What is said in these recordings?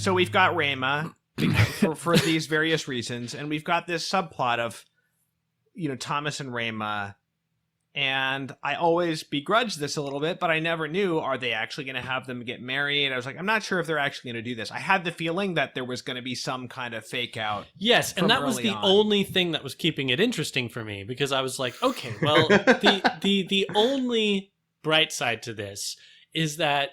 So we've got Rama for these various reasons, and we've got this subplot of, Thomas and Rama. And I always begrudged this a little bit, but I never knew, are they actually going to have them get married? I was like, I'm not sure if they're actually going to do this. I had the feeling that there was going to be some kind of fake out. Yes, and that was the only thing that was keeping it interesting for me, because I was like, okay, well, the only bright side to this is that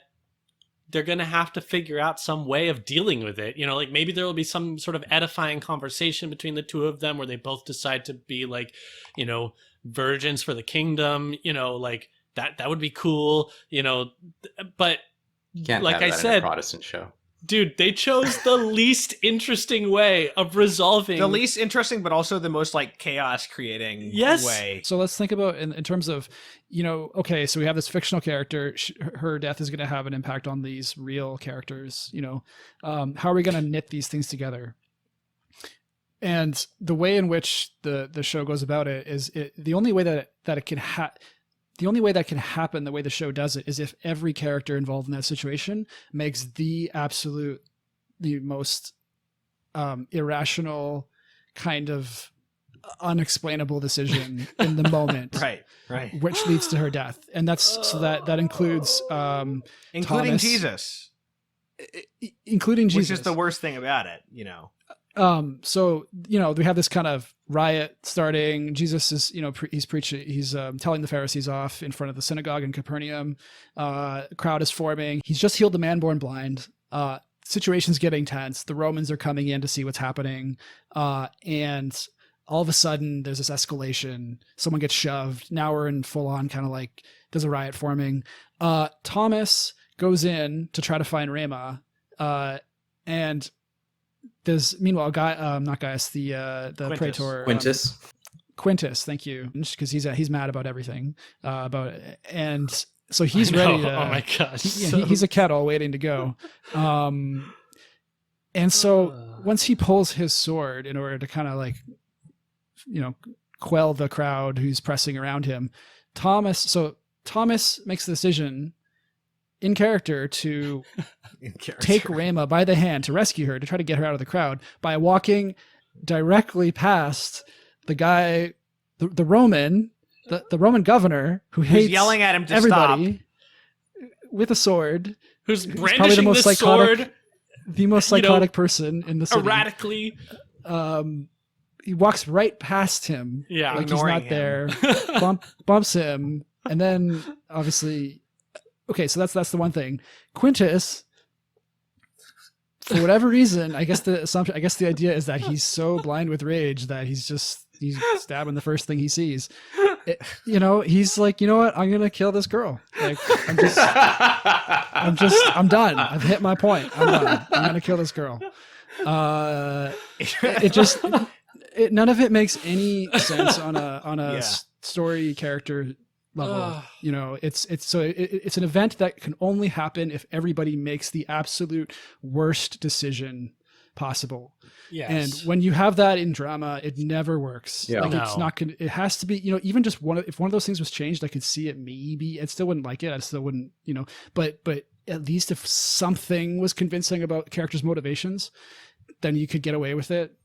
they're going to have to figure out some way of dealing with it. Like maybe there will be some sort of edifying conversation between the two of them where they both decide to be like, virgins for the kingdom, like that would be cool, but can't like have I that said, in a Protestant show. Dude, they chose the least interesting way of resolving. The least interesting, but also the most like chaos creating way. So let's think about in terms of, okay, so we have this fictional character. Her death is going to have an impact on these real characters. How are we going to knit these things together? And the way in which the show goes about it is the only way that it can the only way that can happen, the way the show does it, is if every character involved in that situation makes the most irrational, kind of unexplainable decision in the moment, right, which leads to her death, and that includes including Thomas, Jesus, including Jesus, which is the worst thing about it, So, we have this kind of riot starting. Jesus is, he's preaching, he's telling the Pharisees off in front of the synagogue in Capernaum. Crowd is forming. He's just healed the man born blind. Situation's getting tense. The Romans are coming in to see what's happening. And all of a sudden there's this escalation. Someone gets shoved. Now we're in full on kind of like, there's a riot forming. Thomas goes in to try to find Rama. And there's meanwhile not Gaius, the Quintus. praetor, Quintus, thank you, because he's mad about everything about it. And so he's ready to, oh my gosh, he's a kettle waiting to go. And so once he pulls his sword in order to kind of like quell the crowd who's pressing around him, Thomas makes the decision in character to take Rama by the hand to rescue her, to try to get her out of the crowd by walking directly past the guy, the Roman governor who's hates yelling at him to everybody stop. With a sword, who's brandishing the most sword, the most psychotic person in the city. Erratically. He walks right past him, like he's not there, bumps him, and then obviously. Okay, so that's the one thing. Quintus, for whatever reason, I guess the idea is that he's so blind with rage that he's stabbing the first thing he sees. He's like, you know what? I'm gonna kill this girl. Like, I'm done. I've hit my point. I'm done. I'm gonna kill this girl. None of it makes any sense on a story character level. It's an event that can only happen if everybody makes the absolute worst decision possible. Yes. And when you have that in drama, it never works. Yeah. It's not gonna, it has to be, even just if one of those things was changed, I could see it maybe. I still wouldn't like it. I still wouldn't, but at least if something was convincing about characters' motivations, then you could get away with it.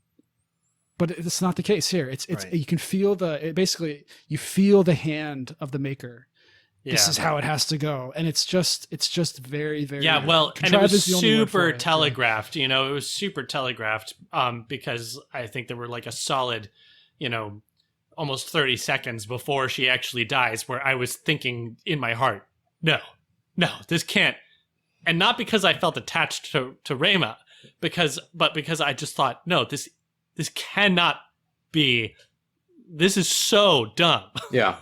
But it's not the case here. It's right. You can feel you feel the hand of the maker. This is how it has to go. And it's just very, very, well, and it was super telegraphed, it was super telegraphed, because I think there were like a solid, almost 30 seconds before she actually dies where I was thinking in my heart, no, this can't. And not because I felt attached to Rama, but because I just thought, no, this cannot be. This is so dumb. Yeah.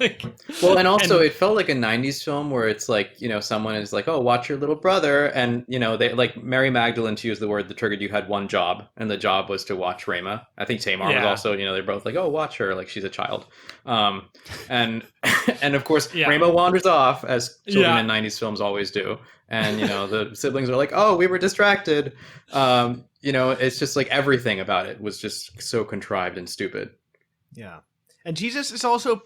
Well, and also it felt like a 90s film where it's like, someone is like, oh, watch your little brother. And, they like Mary Magdalene, to use the word that triggered you, had one job. And the job was to watch Rama. I think Tamar was also, they're both like, oh, watch her. Like she's a child. And of course, Rama wanders off, as children in 90s films always do. And, the siblings are like, oh, we were distracted. It's just like everything about it was just so contrived and stupid. Yeah. And Jesus is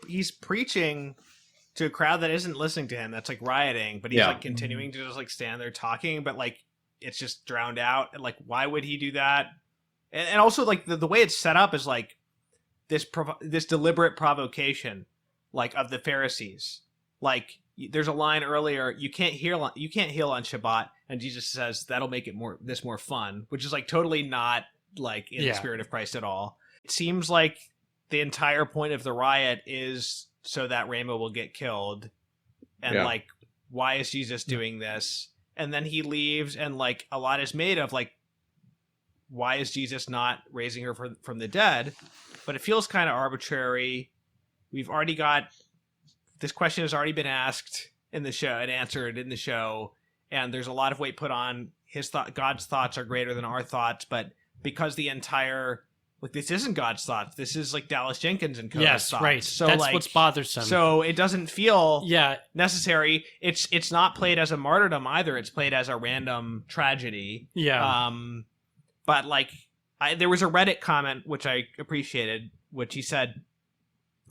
he's preaching to a crowd that isn't listening to him. That's like rioting, but he's like continuing to just like stand there talking. But like it's just drowned out. And like, why would he do that? And also like the way it's set up is like this deliberate provocation, like of the Pharisees. Like there's a line earlier, you can't heal on Shabbat, and Jesus says that'll make it more fun, which is like totally not like in the spirit of Christ at all. It seems like the entire point of the riot is so that Rama will get killed, and like, why is Jesus doing this? And then he leaves, and like a lot is made of like, why is Jesus not raising her from the dead? But it feels kind of arbitrary. We've already got this question has already been asked in the show and answered in the show, and there's a lot of weight put on God's thoughts are greater than our thoughts, but because the entire like this isn't God's thoughts, this is like Dallas Jenkins and Cohen's thoughts. Right. So that's like, what's bothersome. So it doesn't feel necessary. It's not played as a martyrdom either. It's played as a random tragedy. Yeah. But like, there was a Reddit comment which I appreciated, which he said,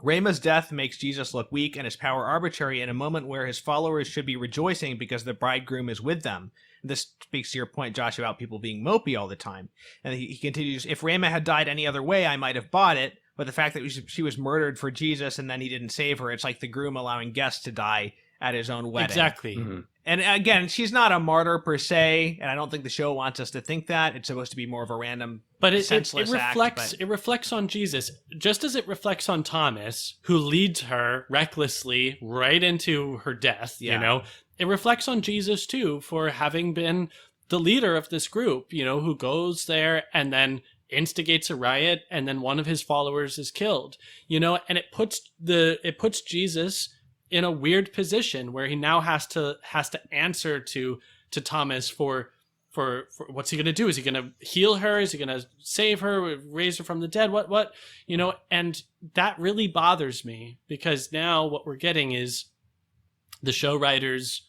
Rama's death makes Jesus look weak and his power arbitrary in a moment where his followers should be rejoicing because the bridegroom is with them. This speaks to your point, Josh, about people being mopey all the time. And he continues, if Rama had died any other way, I might have bought it. But the fact that she was murdered for Jesus and then he didn't save her, it's like the groom allowing guests to die at his own wedding. Exactly. Mm-hmm. And again, she's not a martyr per se, and I don't think the show wants us to think that. It's supposed to be more of a random, senseless act. It reflects on Jesus, just as it reflects on Thomas, who leads her recklessly right into her death, you know? It reflects on Jesus, too, for having been the leader of this group, you know, who goes there and then instigates a riot, and then one of his followers is killed, you know? And it puts Jesus in a weird position where he now has to answer to Thomas for what's he going to do? Is he going to heal her? Is he going to save her, raise her from the dead? What, you know, and that really bothers me because now what we're getting is the show writers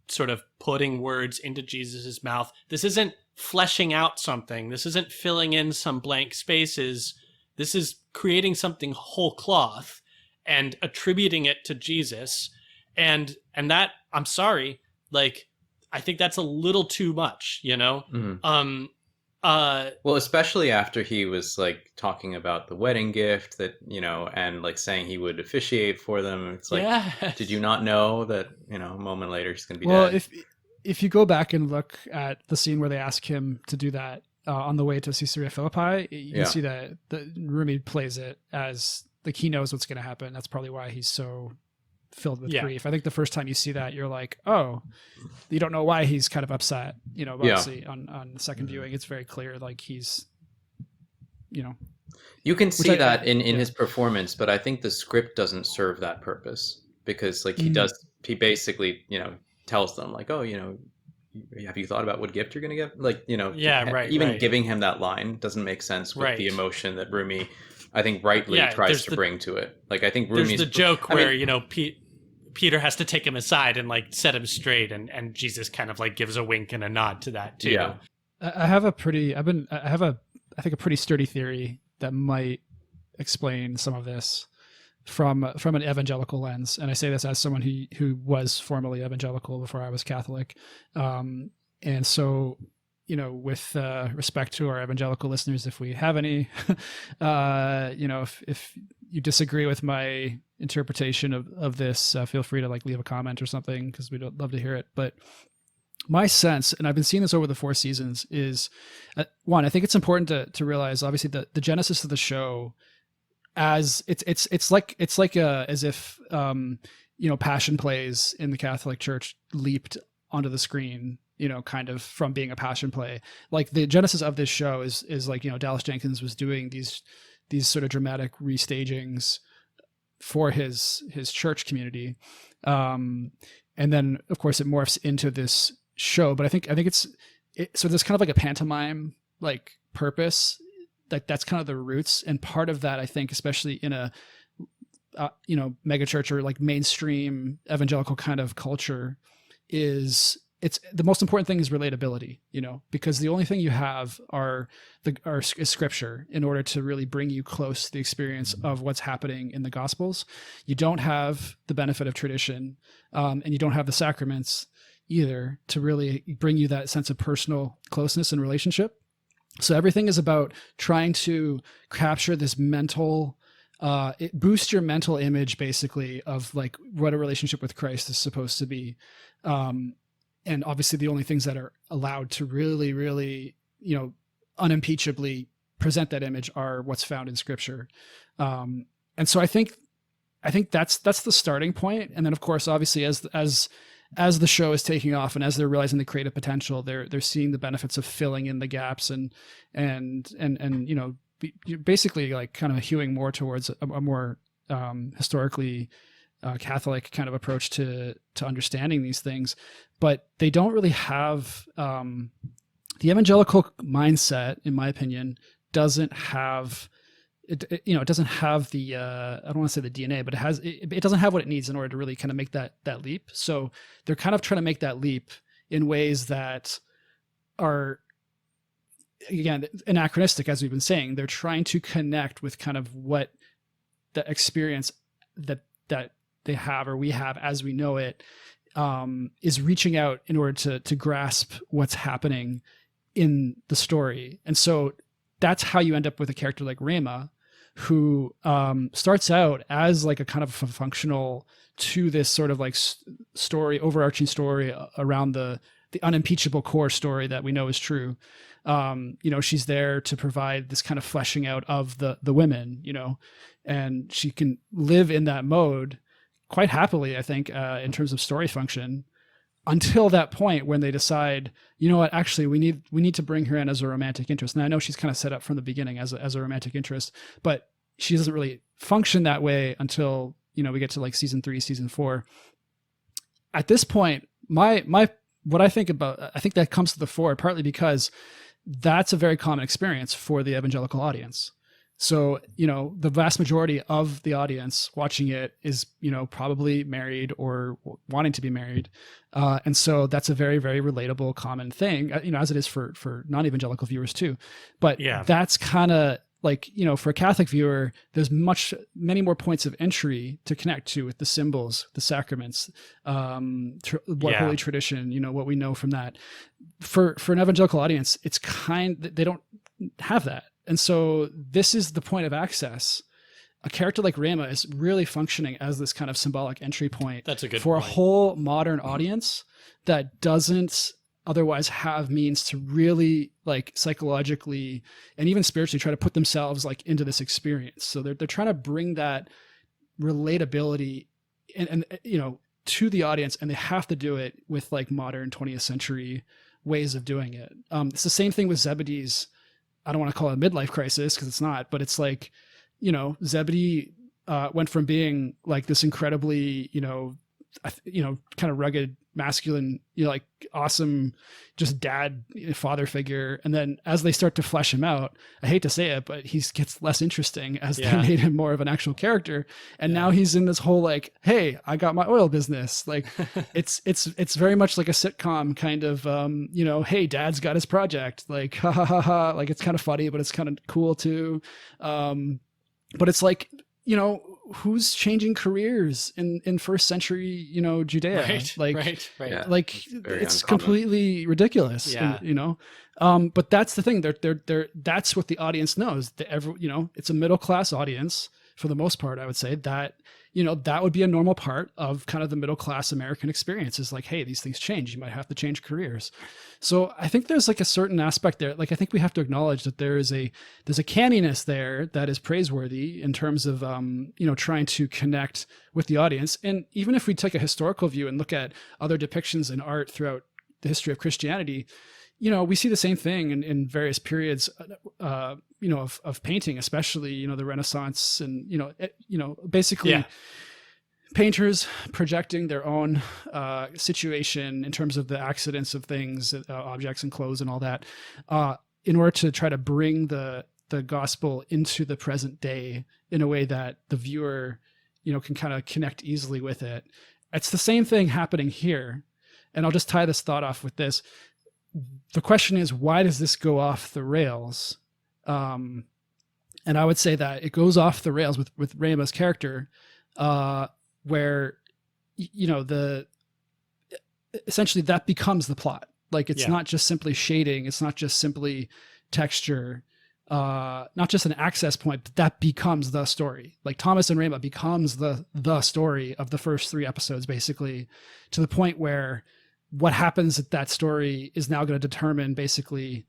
sort of putting words into Jesus's mouth. This isn't fleshing out something. This isn't filling in some blank spaces. This is creating something whole cloth and attributing it to Jesus. And that, I'm sorry, like, I think that's a little too much, you know? Mm-hmm. Well, especially after he was like talking about the wedding gift that, you know, and like saying he would officiate for them. It's like, did you not know that, you know, a moment later he's going to be dead? Well, if you go back and look at the scene where they ask him to do that on the way to Caesarea Philippi, you can see that Rumi plays it as like he knows what's going to happen. That's probably why he's so filled with grief. I think the first time you see that, you're like, oh, you don't know why he's kind of upset. You know, obviously on the second viewing, it's very clear, like he's, you know. You can see that in his performance, but I think the script doesn't serve that purpose because like he basically, you know, tells them like, oh, you know, have you thought about what gift you're going to give? Like, you know, giving him that line doesn't make sense with the emotion that Rumi, I think, rightly tries to bring to it. Like, I think Rumi's... There's the joke where, you know, Peter has to take him aside and, like, set him straight, and Jesus kind of, like, gives a wink and a nod to that, too. Yeah. I have a pretty sturdy theory that might explain some of this from an evangelical lens. And I say this as someone who was formerly evangelical before I was Catholic. And so... you know, with respect to our evangelical listeners, if we have any, you know, if you disagree with my interpretation of this, feel free to like leave a comment or something because we'd love to hear it. But my sense, and I've been seeing this over the 4 seasons, is one, I think it's important to realize, obviously, the genesis of the show, as it's like as if you know, passion plays in the Catholic Church leaped onto the screen, you know, kind of from being a passion play. Like the genesis of this show is like, you know, Dallas Jenkins was doing these sort of dramatic restagings for his church community. And then of course it morphs into this show, but I think so there's kind of like a pantomime like purpose, like that's kind of the roots. And part of that, I think, especially in a, you know, megachurch or like mainstream evangelical kind of culture, is it's the most important thing is relatability, you know, because the only thing you have is scripture in order to really bring you close to the experience of what's happening in the Gospels. You don't have the benefit of tradition, and you don't have the sacraments. either to really bring you that sense of personal closeness and relationship. So everything is about trying to capture this mental, it boosts your mental image basically of like what a relationship with Christ is supposed to be. And obviously the only things that are allowed to really, really, unimpeachably present that image are what's found in Scripture. And so I think that's the starting point. And then of course, obviously as the show is taking off and as they're realizing the creative potential, they're seeing the benefits of filling in the gaps and basically like kind of hewing more towards a more historically Catholic kind of approach to understanding these things. But they don't really have the evangelical mindset, in my opinion, doesn't have it doesn't have the I don't want to say the DNA, but it doesn't have what it needs in order to really kind of make that leap. So they're kind of trying to make that leap in ways that are, again, anachronistic, as we've been saying. They're trying to connect with kind of what the experience that they have or we have as we know it is reaching out in order to grasp what's happening in the story. And so that's how you end up with a character like Rema, who starts out as like a kind of a functional to this sort of like story, overarching story around the unimpeachable core story that we know is true. She's there to provide this kind of fleshing out of the women, and she can live in that mode quite happily, I think, in terms of story function, until that point when they decide, you know what, actually we need to bring her in as a romantic interest. And I know she's kind of set up from the beginning as a romantic interest, but she doesn't really function that way until, we get to like season 3, season 4. At this point, what I think that comes to the fore partly because that's a very common experience for the evangelical audience. So, the vast majority of the audience watching it is, probably married or wanting to be married. And so that's a very, very relatable, common thing, as it is for non-evangelical viewers too. But that's kind of like, for a Catholic viewer, there's many more points of entry to connect to with the symbols, the sacraments, holy tradition, what we know from that. For an evangelical audience, they don't have that. And so this is the point of access. A character like Rema is really functioning as this kind of symbolic entry point. That's a good for point. A whole modern audience that doesn't otherwise have means to really like psychologically and even spiritually try to put themselves like into this experience. So they're trying to bring that relatability and to the audience, and they have to do it with like modern 20th century ways of doing it. It's the same thing with Zebedee's. I don't want to call it a midlife crisis because it's not, but it's like, Zebedee went from being like this incredibly, kind of rugged, masculine, like awesome, just dad, father figure. And then as they start to flesh him out, I hate to say it, but he gets less interesting as they made him more of an actual character. And now he's in this whole like, hey, I got my oil business. Like it's very much like a sitcom kind of, hey, dad's got his project. Like, ha ha ha ha. Like it's kind of funny, but it's kind of cool too. But it's like, who's changing careers in first century, Judea? Right. Yeah, like it's completely ridiculous. Yeah. But that's the thing. That's what the audience knows. It's a middle class audience for the most part. I would say that that would be a normal part of kind of the middle class American experience. Is like, hey, these things change. You might have to change careers. So I think there's like a certain aspect there. Like I think we have to acknowledge that there's a canniness there that is praiseworthy in terms of trying to connect with the audience. And even if we take a historical view and look at other depictions in art throughout the history of Christianity, we see the same thing in various periods, of painting, especially, the Renaissance and, basically painters projecting their own situation in terms of the accidents of things, objects and clothes and all that, in order to try to bring the gospel into the present day in a way that the viewer, can kind of connect easily with it. It's the same thing happening here. And I'll just tie this thought off with this. The question is, why does this go off the rails? And I would say that it goes off the rails with Rema's character, where, essentially that becomes the plot. Like it's Yeah. not just simply shading. It's not just simply texture, not just an access point, but that becomes the story. Like Thomas and Rama becomes the story of the first 3 episodes, basically, to the point where what happens at that story is now going to determine basically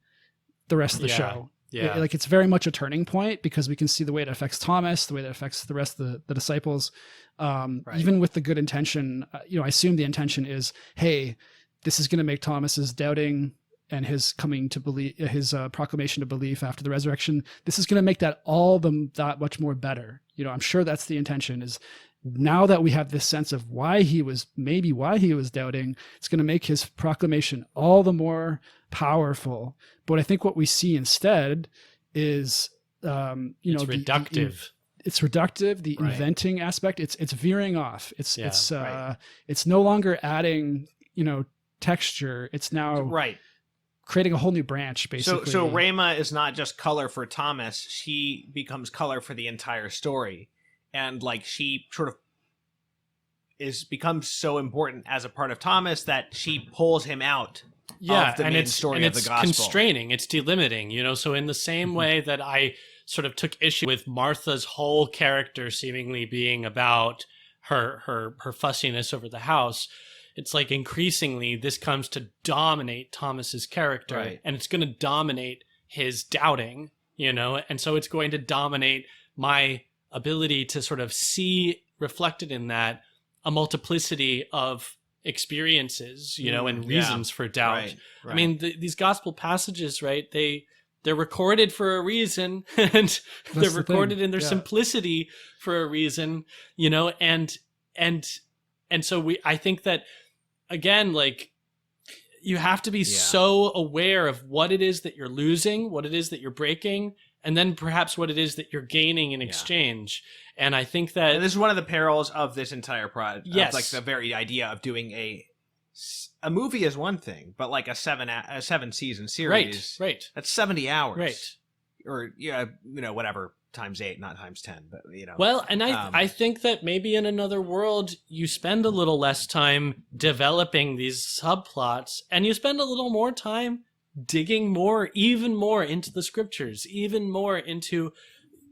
the rest of the show. Yeah. Like it's very much a turning point because we can see the way it affects Thomas, the way that affects the rest of the disciples. Even with the good intention, I assume the intention is, hey, this is going to make Thomas's doubting and his coming to believe, his proclamation of belief after the resurrection, this is going to make that that much more better. I'm sure that's the intention, is now that we have this sense of why he was doubting, it's going to make his proclamation all the more powerful. But I think what we see instead is, it's reductive. It's reductive. The inventing aspect, it's veering off. It's no longer adding, texture. It's now creating a whole new branch, basically. So Rama is not just color for Thomas; she becomes color for the entire story, and like she sort of becomes so important as a part of Thomas that she pulls him out. Of the main story of the gospel. It's constraining. It's delimiting. So in the same way that I sort of took issue with Martha's whole character seemingly being about her fussiness over the house, it's like increasingly this comes to dominate Thomas's character, and it's going to dominate his doubting, and so it's going to dominate my ability to sort of see reflected in that a multiplicity of experiences, and reasons for doubt. Right. I mean, these gospel passages, right? They're recorded for a reason, and they're recorded in their simplicity for a reason, and so I think that, again, like, you have to be so aware of what it is that you're losing, what it is that you're breaking, and then perhaps what it is that you're gaining in exchange. And I think that... And this is one of the perils of this entire project. Yes. Like the very idea of doing a movie is one thing, but like a 7-season series. Right. That's 70 hours. Right. Or, whatever, times 8, not times 10, but, Well, and I think that maybe in another world, you spend a little less time developing these subplots, and you spend a little more time digging even more into the scriptures, even more into,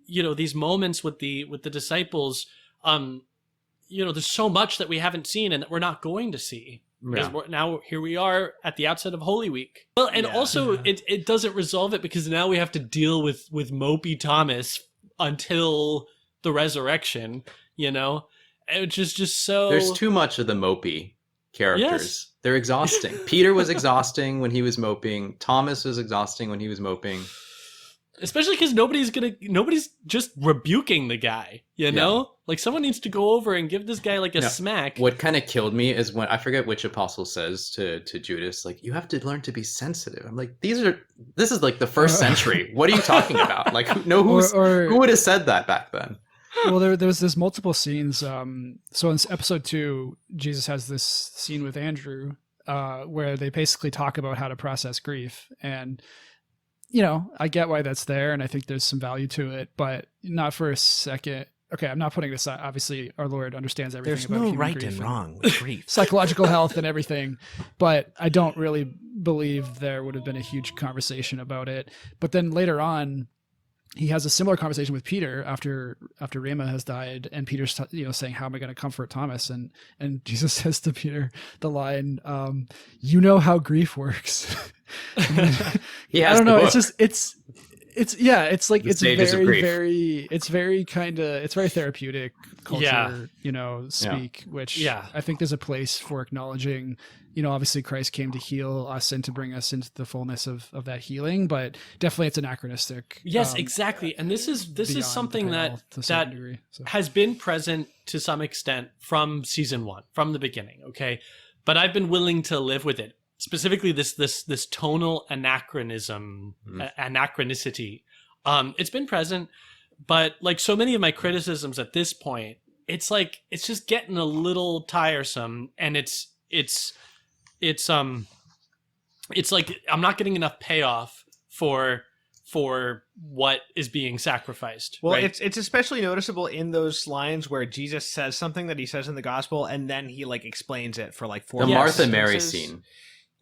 these moments with the disciples. There's so much that we haven't seen and that we're not going to see. Because now here we are at the outset of Holy Week. Well, and also it doesn't resolve it because now we have to deal with mopey Thomas until the resurrection, It's just so... There's too much of the mopey characters. Yes. They're exhausting. Peter was exhausting when he was moping. Thomas was exhausting when he was moping. Especially because nobody's just rebuking the guy, Like someone needs to go over and give this guy like a smack. What kind of killed me is when, I forget which apostle says to Judas, like, you have to learn to be sensitive. I'm like, this is like the first century. What are you talking about? Like, who would have said that back then? Well, there's multiple scenes. So in episode 2, Jesus has this scene with Andrew, where they basically talk about how to process grief. And, I get why that's there, and I think there's some value to it, but not for a second. Okay, I'm not putting this aside. Obviously, our Lord understands everything. There's about no human right grief and wrong with grief. Psychological health and everything. But I don't really believe there would have been a huge conversation about it. But then later on, he has a similar conversation with Peter after Rama has died, and Peter's saying, "How am I going to comfort Thomas?" And Jesus says to Peter the line, "You know how grief works." He has I don't know. book. It's very therapeutic culture, speak, which I think there's a place for acknowledging. Obviously Christ came to heal us and to bring us into the fullness of that healing, but definitely it's anachronistic. Yes, exactly. And this is something that has been present to some extent from season 1, from the beginning. Okay. But I've been willing to live with it. Specifically this tonal anachronism, anachronicity. It's been present, but like so many of my criticisms at this point, it's like, it's just getting a little tiresome, and it's like I'm not getting enough payoff for for what is being sacrificed. Well, right? it's especially noticeable in those lines where Jesus says something that he says in the gospel, and then he like explains it for like 4 The Martha Mary sentences. scene.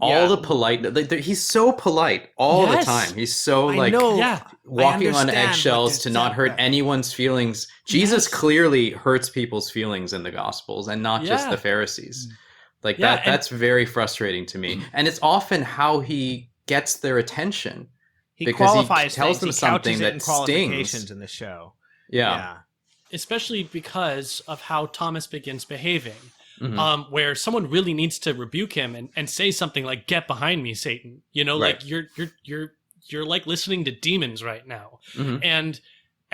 Yeah. All the polite, he's so polite all Yes. the time. He's so I like know. Yeah. walking on understand what eggshells this to not hurt is. anyone's feelings. Jesus Yes. clearly hurts people's feelings in the Gospels, and not just Yeah. the Pharisees. Like Yeah, that. That's very frustrating to me, and it's often how he gets their attention. He because qualifies he tells things. them He something couches it that in qualifications stings. in the show. Yeah. Especially because of how Thomas begins behaving. Mhm. Where someone really needs to rebuke him and say something like, "Get behind me, Satan." You know, Right. like you're like listening to demons right now. Mhm.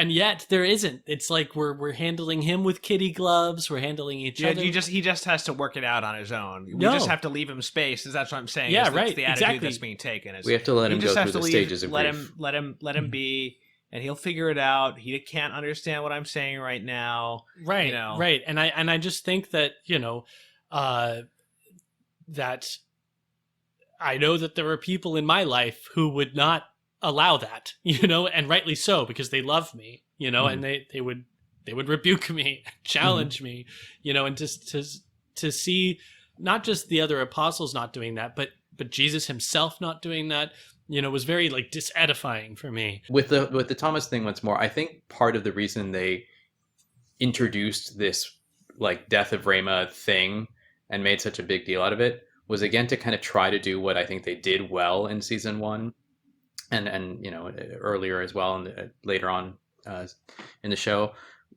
And yet there isn't. It's like we're handling him with kitty gloves. We're handling each Yeah, other. he just has to work it out on his own. We No. just have to leave him space. Is that's what I'm saying? Yeah, is that's right, the attitude exactly. that's being taken. Is We have to let he him just go has through to the leave, stages of let grief. let him be, and he'll figure it out. He can't understand what I'm saying right now. Right, you know. right. And I just think that, that I know that there are people in my life who would not allow that, and rightly so, because they love me, and they would rebuke me, challenge me, and just to see not just the other apostles not doing that, but Jesus himself not doing that, was very like disedifying for me. With the Thomas thing once more, I think part of the reason they introduced this like death of Rama thing and made such a big deal out of it was again to kind of try to do what I think they did well in season 1 and earlier as well and later on in the show.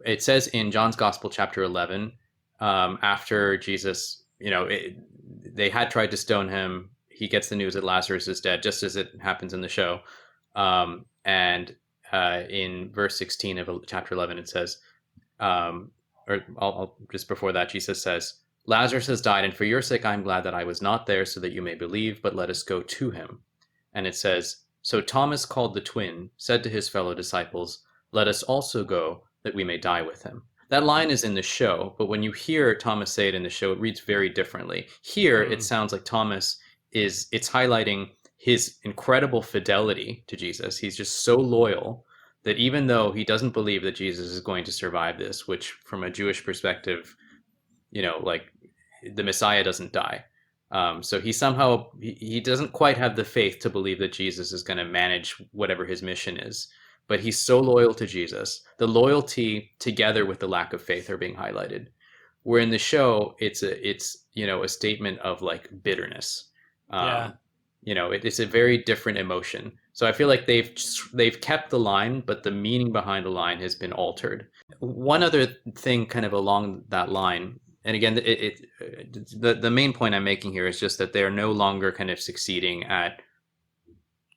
It says in John's Gospel chapter 11, after Jesus, they had tried to stone him. He gets the news that Lazarus is dead, just as it happens in the show. And in verse 16 of chapter 11, it says, I'll just before that, Jesus says, "Lazarus has died, and for your sake I am glad that I was not there, so that you may believe, but let us go to him." And it says, "So Thomas, called the twin, said to his fellow disciples, 'Let us also go, that we may die with him.'" That line is in the show, but when you hear Thomas say it in the show, it reads very differently. Here, it sounds like Thomas it's highlighting his incredible fidelity to Jesus. He's just so loyal that even though he doesn't believe that Jesus is going to survive this, which from a Jewish perspective, like the Messiah doesn't die. So he somehow, he doesn't quite have the faith to believe that Jesus is going to manage whatever his mission is. But he's so loyal to Jesus. The loyalty together with the lack of faith are being highlighted. Where in the show, it's a statement of like bitterness. It's a very different emotion. So I feel like they've kept the line, but the meaning behind the line has been altered. One other thing kind of along that line, and again, the main point I'm making here is just that they're no longer kind of succeeding at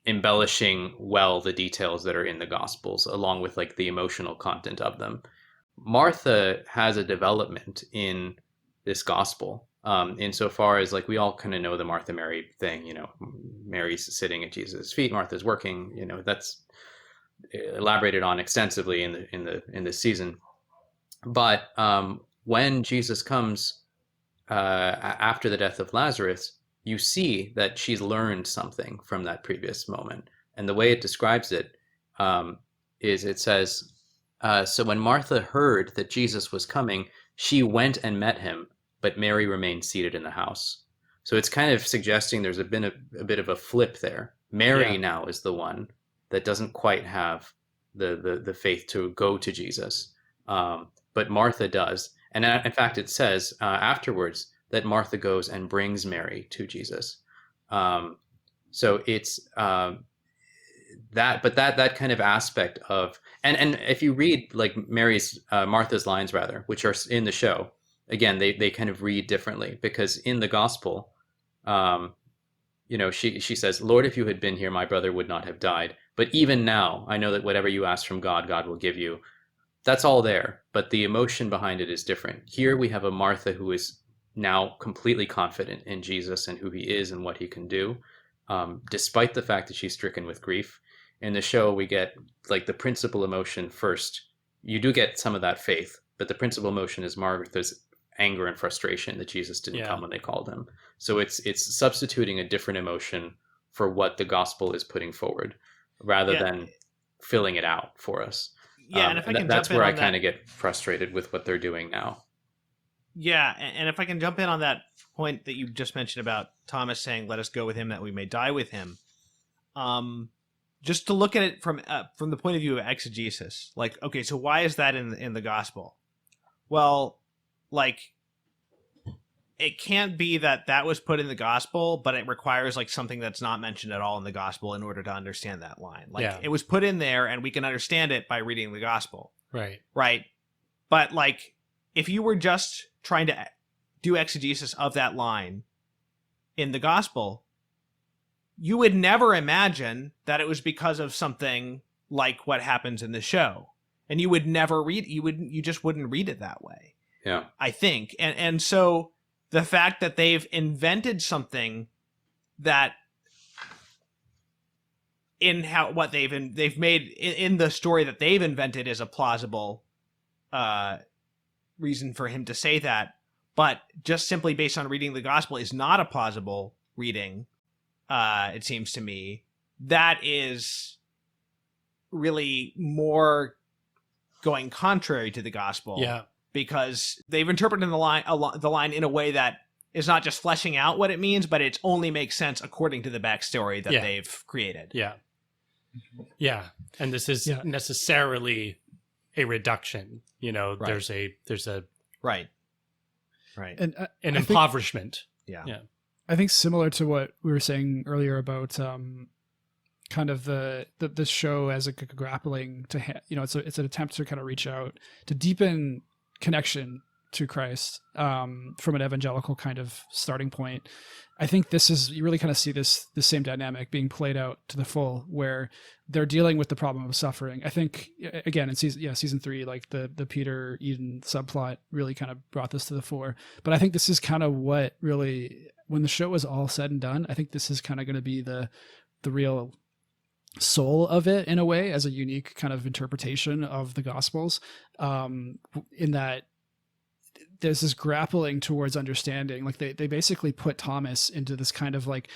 embellishing well the details that are in the Gospels, along with like the emotional content of them. Martha has a development in this Gospel, insofar as like we all kind of know the Martha Mary thing. Mary's sitting at Jesus' feet, Martha's working. That's elaborated on extensively in this season. But when Jesus comes after the death of Lazarus, you see that she's learned something from that previous moment. And the way it describes it is it says, "So when Martha heard that Jesus was coming, she went and met him, but Mary remained seated in the house." So it's kind of suggesting there's been a bit of a flip there. Mary now is the one that doesn't quite have the faith to go to Jesus. But Martha does. And in fact, it says afterwards that Martha goes and brings Mary to Jesus. So it's that kind of aspect of, and if you read like Martha's lines rather, which are in the show, again, they kind of read differently, because in the Gospel, she says, "Lord, if you had been here, my brother would not have died. But even now, I know that whatever you ask from God, God will give you." That's all there, but the emotion behind it is different. Here we have a Martha who is now completely confident in Jesus and who he is and what he can do, despite the fact that she's stricken with grief. In the show, we get like the principal emotion first. You do get some of that faith, but the principal emotion is Martha's anger and frustration that Jesus didn't come when they called him. So it's substituting a different emotion for what the Gospel is putting forward. rather than filling it out for us. Yeah, and if I can that's jump in where I on kind of get frustrated with what they're doing now. Yeah, and if I can jump in on that point that you just mentioned about Thomas saying, "Let us go with him, that we may die with him," just to look at it from the point of view of exegesis, like, okay, so why is that in the gospel? Well, like, it can't be that was put in the gospel, but it requires like something that's not mentioned at all in the gospel in order to understand that line. Like, it was put in there, and we can understand it by reading the gospel, right? But like, if you were just trying to do exegesis of that line in the gospel, you would never imagine that it was because of something like what happens in the show. And you would never read, you just wouldn't read it that way. Yeah. I think. And so the fact that they've invented something that in how what they've made in the story that they've invented is a plausible reason for him to say that, but just simply based on reading the gospel is not a plausible reading. It seems to me that is really more going contrary to the gospel. Yeah, because they've interpreted the line in a way that is not just fleshing out what it means, but it only makes sense according to the backstory that they've created. Yeah, and this is necessarily a reduction. You know, there's a right, and an impoverishment. Yeah. I think similar to what we were saying earlier about kind of the show as a grappling to it's an attempt to kind of reach out to deepen connection to Christ from an evangelical kind of starting point. I think this is, you really kind of see the same dynamic being played out to the full, where they're dealing with the problem of suffering. I think again in season 3, like the Peter Eden subplot really kind of brought this to the fore. But I think this is kind of what really, when the show is all said and done, I think this is kind of going to be the real soul of it, in a way, as a unique kind of interpretation of the Gospels, in that there's this grappling towards understanding. Like they basically put Thomas into this kind of like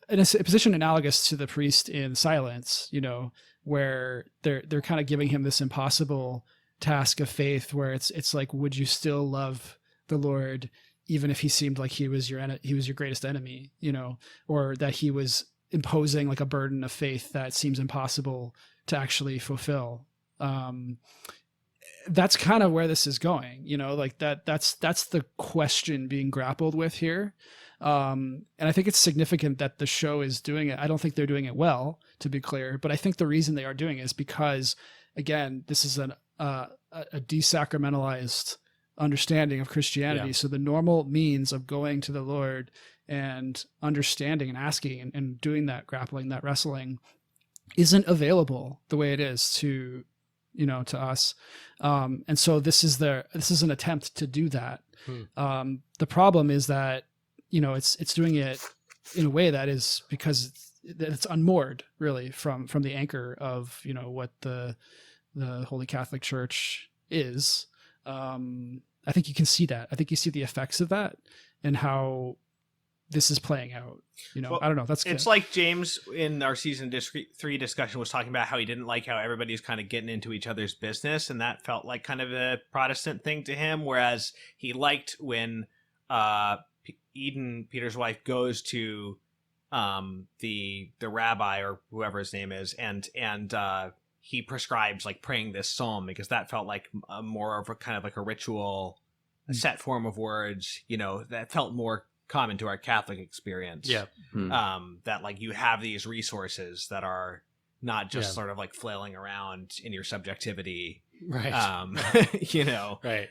in a position analogous to the priest in Silence, where they're kind of giving him this impossible task of faith, where it's like, would you still love the Lord even if he seemed like he was your greatest enemy, or that he was imposing like a burden of faith that seems impossible to actually fulfill. That's kind of where this is going, like that's the question being grappled with here. And I think it's significant that the show is doing it. I don't think they're doing it well, to be clear, but I think the reason they are doing it is because, again, this is a desacramentalized understanding of Christianity. So the normal means of going to the Lord and understanding and asking and doing that grappling, that wrestling, isn't available the way it is to us. And so this is an attempt to do that. The problem is that, it's doing it in a way that is because it's unmoored really from the anchor of, what the Holy Catholic Church is. I think you can see that. I think you see the effects of that and how this is playing out. Well, I don't know. It's like James in our season 3 discussion was talking about how he didn't like how everybody's kind of getting into each other's business, and that felt like kind of a Protestant thing to him. Whereas he liked when Eden, Peter's wife, goes to the rabbi or whoever his name is, and he prescribes like praying this psalm, because that felt like more of a kind of like a ritual, a set form of words, that felt more common to our Catholic experience. That like you have these resources that are not just sort of like flailing around in your subjectivity. Right. Right.